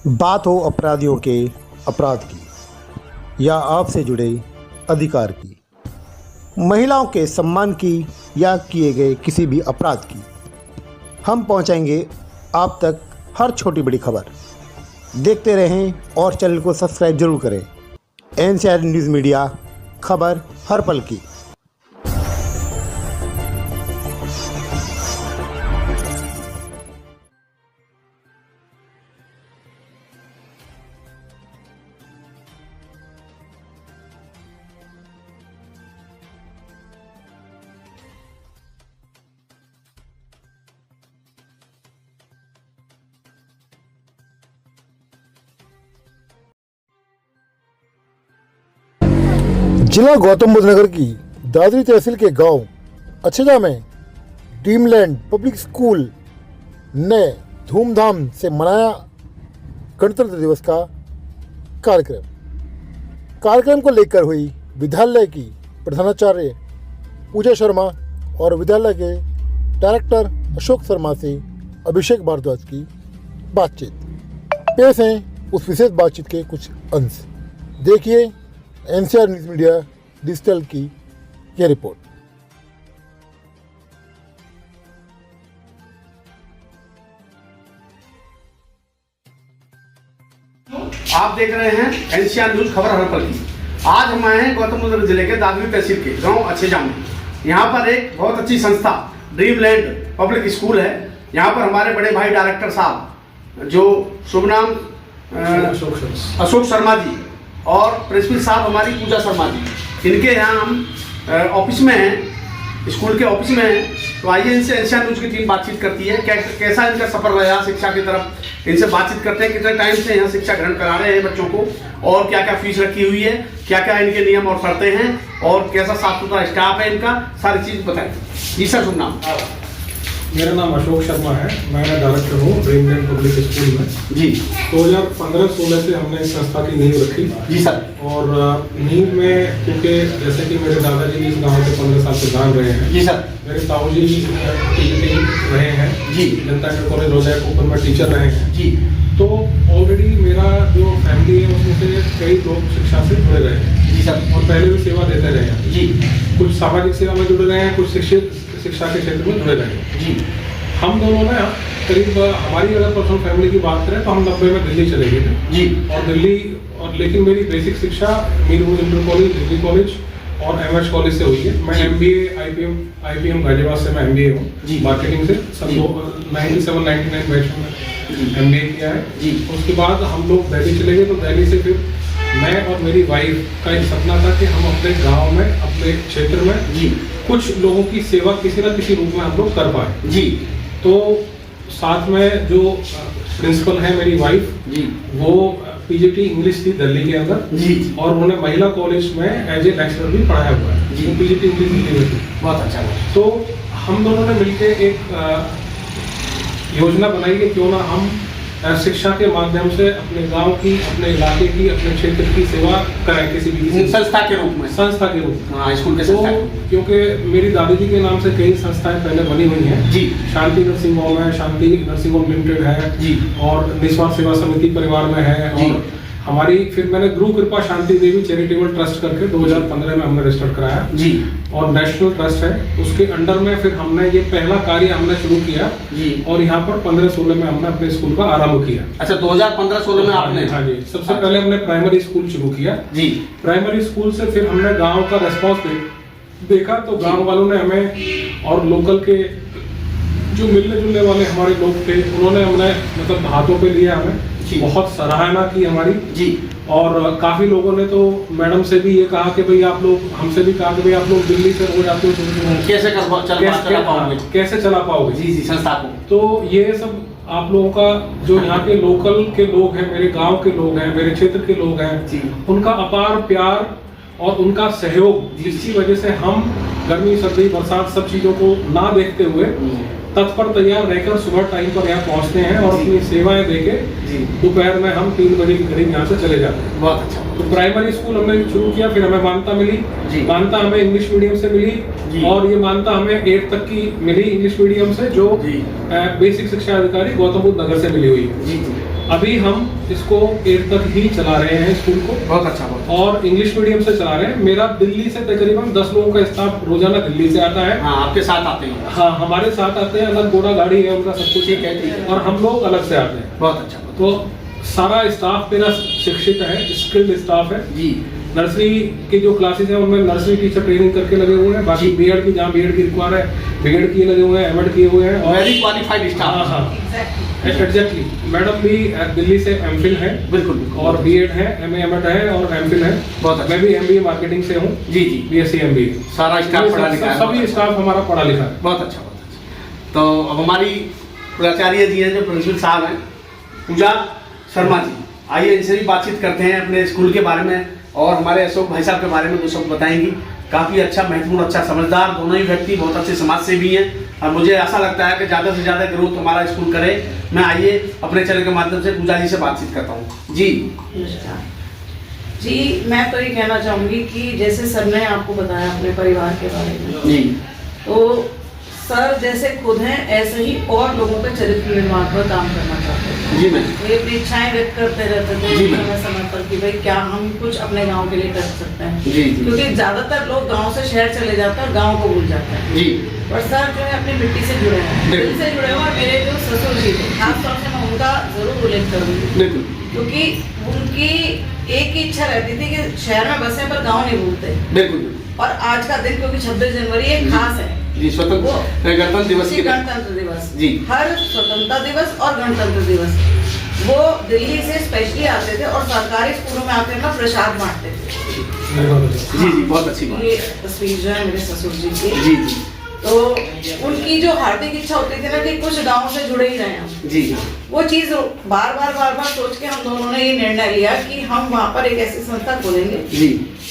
बात हो अपराधियों के अपराध की या आपसे जुड़े अधिकार की, महिलाओं के सम्मान की या किए गए किसी भी अपराध की, हम पहुंचाएंगे आप तक हर छोटी बड़ी खबर। देखते रहें और चैनल को सब्सक्राइब जरूर करें। NCR न्यूज़ मीडिया, खबर हर पल की। जिला गौतम बुद्ध नगर की दादरी तहसील के गांव अच्छेजा में ड्रीमलैंड पब्लिक स्कूल ने धूमधाम से मनाया गणतंत्र दिवस का कार्यक्रम को लेकर हुई विद्यालय की प्रधानाचार्य पूजा शर्मा और विद्यालय के डायरेक्टर अशोक शर्मा से अभिषेक भारद्वाज की बातचीत। पेश हैं उस विशेष बातचीत के कुछ अंश। देखिए NCR न्यूज़ मीडिया डिजिटल की यह रिपोर्ट। आप देख रहे हैं NCR न्यूज़ खबर हर पल की। आज हम आए हैं गौतम बुद्ध नगर जिले के दादरी तहसील के गांव अच्छेजा में। यहाँ पर एक बहुत अच्छी संस्था ड्रीमलैंड पब्लिक स्कूल है। यहाँ पर हमारे बड़े भाई डायरेक्टर साहब जो शुभ नाम अशोक शर्मा जी और प्रिंसिपल साहब हमारी पूजा शर्मा जी, इनके यहाँ हम ऑफिस में हैं, स्कूल के ऑफिस में हैं। तो आइए इनसे NCR न्यूज़ की टीम बातचीत करती है, कैसा इनका सफर रहा शिक्षा की तरफ। इनसे बातचीत करते हैं कितने टाइम से यहाँ शिक्षा ग्रहण करा रहे हैं बच्चों को, और क्या क्या फीस रखी हुई है, क्या क्या इनके नियम और शर्तें हैं, और कैसा साफ सुथरा स्टाफ है इनका, सारी चीज़ बताएं। जी सर, शुभ नाम। मेरा नाम अशोक शर्मा है, मैं डायरेक्टर हूँ ड्रीमलैंड पब्लिक स्कूल में। जी 2015-16 से हमने इस संस्था की नींव रखी। जी सर। और नींव में क्योंकि जैसे कि मेरे दादाजी भी इस गांव से 15 साल से जान रहे हैं। जी सर। मेरे ताऊजी टीचर रहे हैं। जी। जनता इंटर कॉलेज रोजाक ऊपर में टीचर रहे हैं। जी। तो ऑलरेडी मेरा जो फैमिली है उसमें से कई लोग शिक्षा से जुड़े रहे हैं। जी सर। और पहले भी सेवा देते रहे हैं। जी। कुछ सामाजिक सेवा में जुड़े रहे हैं, कुछ शिक्षा के क्षेत्र में जुड़े रहे हैं। जी। हम दोनों ने करीब हमारी अगर पर्सनल फैमिली की बात करें तो हम 90 में दिल्ली चले गए थे। जी। और लेकिन मेरी बेसिक शिक्षा Mirpur inter college, Delhi college और MS कॉलेज से हुई है। मैं MBA IPM गाजियाबाद से मैं MBA हूँ मार्केटिंग से। सन 97-99 बैच में MBA किया है। जी। उसके बाद हम लोग दिल्ली चले गए। तो दिल्ली से फिर मैं और मेरी वाइफ का एक सपना था कि हम अपने गांव में, अपने क्षेत्र में जी कुछ लोगों की सेवा किसी न किसी रूप में हम लोग कर पाए। जी। तो साथ में जो प्रिंसिपल है मेरी वाइफ जी, वो PGT इंग्लिश थी दिल्ली के अंदर जी, और उन्होंने महिला कॉलेज में एज ए लेक्चरर भी पढ़ाया हुआ है जी। PGT इंग्लिश दिल्ली में थी। बहुत अच्छा। तो हम दोनों ने मिलकर एक योजना बनाई कि क्यों ना हम शिक्षा के माध्यम से अपने गांव की, अपने इलाके की, अपने क्षेत्र की सेवा करें किसी भी संस्था के रूप में। हाँ, स्कूल के संस्था। क्योंकि मेरी दादी जी के नाम से कई संस्थाएं पहले बनी हुई हैं जी। शांति नर्सिंग होम है, शांति नर्सिंग होम लिमिटेड है जी, और निस्वार्थ सेवा समिति परिवार में है। और हमारी फिर मैंने गुरु कृपा शांति देवी चैरिटेबल ट्रस्ट करके 2015 में हमने रजिस्टर कराया जी, और नेशनल ट्रस्ट है उसके अंडर में। फिर हमने ये पहला कार्य हमने शुरू किया जी, और यहाँ पर 15-16 में हमने अपने स्कूल का आरंभ किया। अच्छा, 2015-16 में आपने? हाँ जी। सबसे पहले हमने प्राइमरी स्कूल शुरू किया जी। प्राइमरी स्कूल से फिर हमने गाँव का रेस्पॉन्स देखा। तो गाँव वालों ने हमें, और लोकल के जो मिलने जुलने वाले हमारे लोग थे, उन्होंने हमें मतलब हाथों पे लिया, हमें बहुत सराहना की हमारी जी। और काफी लोगों ने तो मैडम से भी ये कहा कि भाई आप लोग, हमसे भी कहा कि भाई आप लोग दिल्ली से रोज आते हो, कैसे चला पाओगे जी संस्था को। तो ये सब आप लोगों का, जो यहाँ के लोकल के लोग हैं, मेरे गांव के लोग हैं, मेरे क्षेत्र के लोग हैं, उनका अपार प्यार और उनका सहयोग, जिसकी वजह से हम गर्मी सर्दी बरसात सब चीजों को ना देखते हुए तत्पर तैयार रहकर सुबह टाइम पर यहाँ पहुँचते हैं और अपनी सेवाएं देके दोपहर में हम 3 बजे के करीब यहाँ से चले जाते हैं। बहुत अच्छा। तो प्राइमरी स्कूल हमने शुरू किया, फिर हमें मान्यता मिली। मान्यता हमें इंग्लिश मीडियम से मिली, और ये मान्यता हमें 8 तक की मिली इंग्लिश मीडियम से, जो बेसिक शिक्षा अधिकारी गौतम बुद्ध नगर से मिली हुई है। अभी हम इसको 8 तक ही चला रहे हैं स्कूल को। बहुत अच्छा, बहुत और इंग्लिश मीडियम से चला रहे हैं। मेरा दिल्ली से तकरीबन 10 लोगों का स्टाफ रोजाना दिल्ली से आता है। हाँ, आपके साथ आते हैं? हाँ, हमारे साथ आते हैं, अलग घोड़ा गाड़ी है उनका, सब कुछ ठीक है। और हम लोग अलग से आते हैं। बहुत अच्छा। तो सारा स्टाफ मेरा शिक्षित है, स्किल्ड स्टाफ है जी। नर्सरी की जो क्लासेस है उनमें नर्सरी टीचर ट्रेनिंग करके लगे हुए हैं। बाकी बीएड की, जहाँ बीएड की रिक्वायर है, बीएड किए लगे हुए हैं, एमएड किए हुए हैं और वेरी क्वालिफाइड स्टाफ। हाँ, एग्जैक्टली। मैडम भी दिल्ली से एमफिल है। बिल्कुल। और बीएड है, एमए एमएड है और एमफिल है। बहुत अच्छा। मैं भी एमबीए मार्केटिंग से हूँ। जी जी। BSc MBA. सारा स्टाफ पढ़ा लिखा है। सभी स्टाफ हमारा पढ़ा लिखा है। बहुत अच्छा, बहुत अच्छा। तो अब हमारी प्राचार्य जी हैं, जो प्रिंसिपल साहब हैं, पूजा शर्मा जी, आइए इनसे भी बातचीत करते हैं अपने स्कूल के बारे में और हमारे अशोक भाई साहब के बारे में। वो सब बताएंगी। काफ़ी अच्छा, महत्वपूर्ण, अच्छा, समझदार दोनों ही व्यक्ति, बहुत अच्छे समाज सेवी हैं और मुझे ऐसा लगता है कि ज़्यादा से ज़्यादा ग्रोथ हमारा स्कूल करे। मैं आइए अपने चैनल के माध्यम से पूजा जी से बातचीत करता हूँ। जी जी, मैं तो ये कहना चाहूँगी कि जैसे सर ने आपको बताया अपने परिवार के बारे में, जी, तो सर जैसे खुद हैं ऐसे ही और लोगों के चरित्र निर्माण पर काम करना चाहते थे। जी मैम। ये अपनी इच्छाएं व्यक्त करते रहते थे जी मैम। समय समय पर कि भाई क्या हम कुछ अपने गांव के लिए कर सकते हैं। जी जी। क्योंकि ज्यादातर लोग गांव से शहर चले जाते हैं और गांव को भूल जाते हैं। जी। और सर जो है अपनी मिट्टी से जुड़े हैं, दिल से जुड़े हुए। और मेरे जो ससुर जी थे, खासतौर से मैं उनका जरूर उल्लेख करूंगी, बिल्कुल। क्योंकि उनकी एक ही इच्छा रहती थी कि शहर में बसे पर गाँव नहीं भूलते। बिल्कुल। और आज का दिन, क्योंकि 26 जनवरी एक खास है जी, स्वतंत्र गणतंत्र दिवस की गणतंत्र दिवस जी। हर स्वतंत्रता दिवस और गणतंत्र दिवस वो दिल्ली से स्पेशली आते थे और सरकारी स्कूलों में आकर अपना प्रसाद बांटते थे। जी जी, बहुत अच्छी बात। ये तस्वीर जो है मेरे ससुर जी की। जी जी। तो उनकी जो हार्दिक इच्छा होती थी ना कि कुछ गांव से जुड़े ही रहे हम, जी। वो चीज बार बार सोच के हम दोनों ने ये निर्णय लिया कि हम वहाँ पर एक ऐसी संस्था खोलेंगे जी।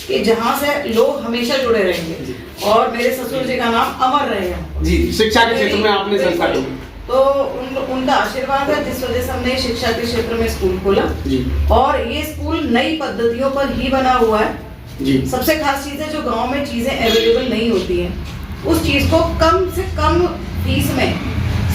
कि जहाँ से लोग हमेशा जुड़े रहेंगे। और मेरे ससुर जी का नाम अमर रहेगा। जी, शिक्षा के क्षेत्र में आपने संस्था खोली। तो उनका आशीर्वाद है, जिस वजह से हमने शिक्षा के क्षेत्र में स्कूल खोला। जी। और ये स्कूल नई पद्धतियों पर ही बना हुआ है। जी। सबसे खास चीज है जो गांव में चीजें अवेलेबल नहीं होती हैं, उस चीज को कम से कम फीस में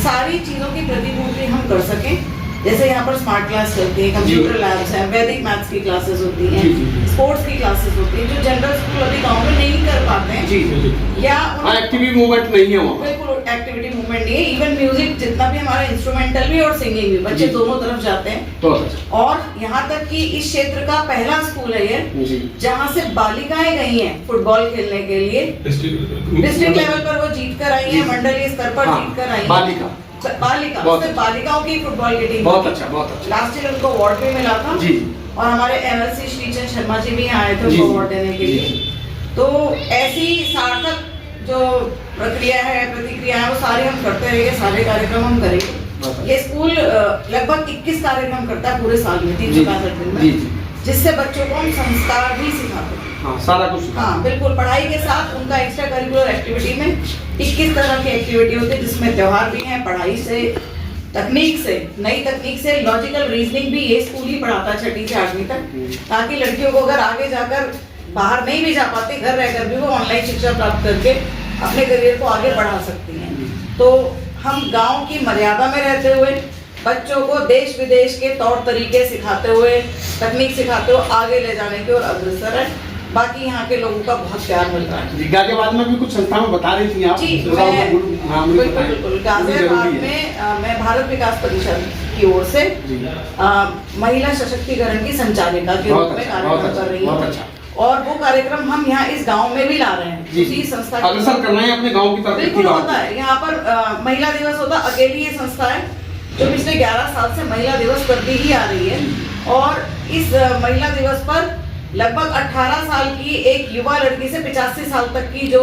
सारी चीजों की प्रतिपूर्ति हम कर सकें। जैसे यहाँ पर स्मार्ट क्लास चलती है, कंप्यूटर लैब्स हैं, वैदिक मैथ्स की क्लासेस होती हैं, स्पोर्ट्स की क्लासेस होती हैं, जो जनरल स्कूल अभी गांव में नहीं कर पाते हैं। जी जी। या एक्टिविटी मूवमेंट नहीं है वहाँ। बिल्कुल एक्टिविटी मूवमेंट नहीं है। इवन म्यूजिक जितना भी हमारा इंस्ट्रूमेंटल भी और सिंगिंग भी, बच्चे दोनों तरफ जाते हैं। बहुत अच्छा। और यहाँ तक कि इस क्षेत्र का पहला स्कूल है ये, जहाँ से बालिकाएं गई हैं फुटबॉल खेलने के लिए। डिस्ट्रिक्ट लेवल पर वो जीत कर आई है, मंडलीय स्तर पर जीत कर आई है। बालिका सिर्फ बालिकाओं की फुटबॉल की टीम। बहुत अच्छा, बहुत अच्छा। लास्ट ईयर उनको अवार्ड भी मिला था। जी। और हमारे एमएलसी श्रीचंद शर्मा जी भी यहाँ आए थे उनको अवार्ड देने के लिए। तो ऐसी सार्थक जो प्रक्रिया है, प्रतिक्रिया है, वो सारे हम करते रहेंगे, सारे कार्यक्रम हम करेंगे। ये स्कूल लगभग 21 कार्यक्रम करता है पूरे साल में, 365 दिन में, जिससे बच्चों को हम संस्कार भी सिखाते हैं। हाँ, सारा कुछ। हाँ बिल्कुल, पढ़ाई के साथ उनका एक्स्ट्रा करिकुलर एक्टिविटी में 21 तरह की एक्टिविटी होती है, जिसमें त्योहार भी हैं। पढ़ाई से, तकनीक से, नई तकनीक से, लॉजिकल रीजनिंग भी ये स्कूल ही पढ़ाता है 6ठी से 8वीं तक, ताकि लड़कियों को अगर आगे जाकर बाहर नहीं भी जा पाते, घर रहकर भी वो ऑनलाइन शिक्षा प्राप्त करके अपने करियर को आगे बढ़ा सकती हैं। तो हम गाँव की मर्यादा में रहते हुए बच्चों को देश विदेश के तौर तरीके सिखाते हुए, तकनीक सिखाते हुए आगे ले जाने की ओर अग्रसर है। बाकी यहाँ के लोगों का बहुत प्यार मिल रहा है। गाजियाबाद में भी कुछ संस्थाएं बता रही थी आप। जी, बिल्कुल। गाजियाबाद में मैं भारत विकास परिषद की ओर से महिला सशक्तिकरण की संचालिका के रूप में कार्यक्रम कर रही हूँ। और वो कार्यक्रम हम यहाँ इस गांव में भी ला रहे हैं। उसी संस्था अग्रसर करना है अपने गांव की तरफ। बिल्कुल होता है। यहाँ पर महिला दिवस होता है, अकेली ये संस्था है जो पिछले 11 साल से महिला दिवस करती ही आ रही है। और इस महिला दिवस पर लगभग 18 साल की एक युवा लड़की से 85 साल तक की जो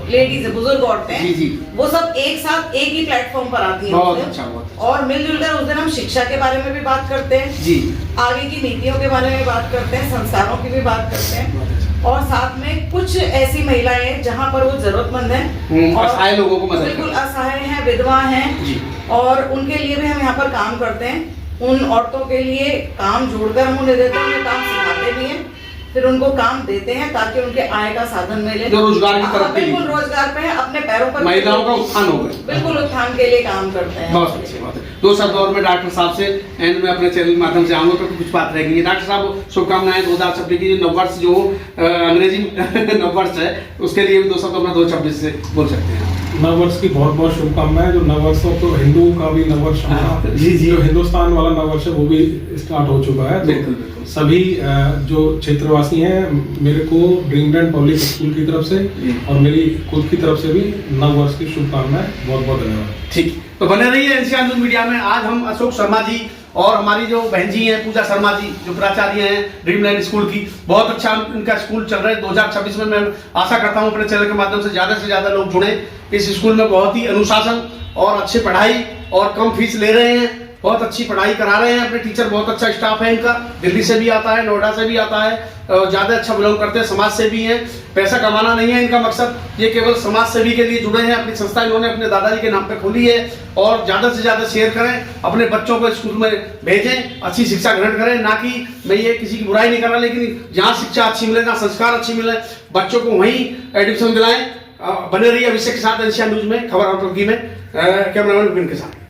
लेडीज बुजुर्ग औरतें हैं, वो सब एक साथ एक ही प्लेटफॉर्म पर आती हैं। बहुत अच्छा, बहुत अच्छा। और मिलजुल कर उस दिन हम शिक्षा के बारे में भी बात करते हैं जी, आगे की नीतियों के बारे में बात करते हैं, संस्कारों की भी बात करते हैं। और साथ में कुछ ऐसी महिलाएं हैं जहाँ पर वो जरूरतमंद हैं, असहाय लोगों को मदद, बिल्कुल असहाय हैं, विधवा हैं, और उनके लिए भी हम यहाँ पर काम करते हैं। उन औरतों के लिए काम जोड़कर हम उन्हें देते हैं, उन्हें काम सिखाते भी हैं। फिर उनको काम देते हैं ताकि उनके आय का साधन मिले, जो रोजगार की तरफ के लिए। बिल्कुल रोजगार पे है, अपने पैरों पर महिलाओं का उत्थान हो गए। बिल्कुल उत्थान के लिए काम करते हैं। बहुत अच्छी बात है। दो शब्द और मैं डॉक्टर साहब से एंड में अपने चैनल के माध्यम से आऊंगा तो कुछ बात रहेगी। डॉक्टर साहब शुभकामनाएं 2026 की नववर्ष जो अंग्रेजी नववर्ष है उसके लिए भी 2 शब्द अपना 2026 से बोल सकते हैं। नववर्ष की बहुत बहुत शुभकामनाएं। जो नववर्ष हो तो हिंदुओं का भी नववर्ष होना, जी। जो हिंदुस्तान वाला नववर्ष है वो भी स्टार्ट हो चुका है। बिल्कुल, तो बिल्कुल। सभी जो क्षेत्रवासी हैं मेरे को ड्रीमलैंड पब्लिक स्कूल की तरफ से और मेरी खुद की तरफ से भी नववर्ष की शुभकामनाएं। बहुत बहुत धन्यवाद। ठीक, तो बने रहिए एनसीआर न्यूज मीडिया में। आज हम अशोक शर्मा जी और हमारी जो बहन जी हैं पूजा शर्मा जी जो प्राचार्य हैं ड्रीमलैंड स्कूल की, बहुत अच्छा इनका स्कूल चल रहा है 2026 में। मैं आशा करता हूं अपने चैनल के माध्यम से ज्यादा लोग जुड़े। इस स्कूल में बहुत ही अनुशासन और अच्छी पढ़ाई और कम फीस ले रहे हैं, बहुत अच्छी पढ़ाई करा रहे हैं। अपने टीचर बहुत अच्छा स्टाफ है इनका, दिल्ली से भी आता है, नोएडा से भी आता है, ज्यादा अच्छा बिलोंग करते हैं, समाज से भी हैं। पैसा कमाना नहीं है इनका मकसद, ये केवल समाज सेवी के लिए जुड़े हैं। अपनी संस्था इन्होंने अपने दादाजी के नाम पे खोली है और ज्यादा से ज्यादा शेयर करें, अपने बच्चों को स्कूल में भेजें, अच्छी शिक्षा ग्रहण करें। ना कि मैं ये किसी की बुराई नहीं कर रहा, लेकिन जहाँ शिक्षा अच्छी मिले, जहाँ संस्कार अच्छी मिले, बच्चों को वहीं एडमिशन दिलाएं। बने रहिए अभिषेक के साथ एनसीआर न्यूज में, खबर में। कैमरामैन विपिन के साथ।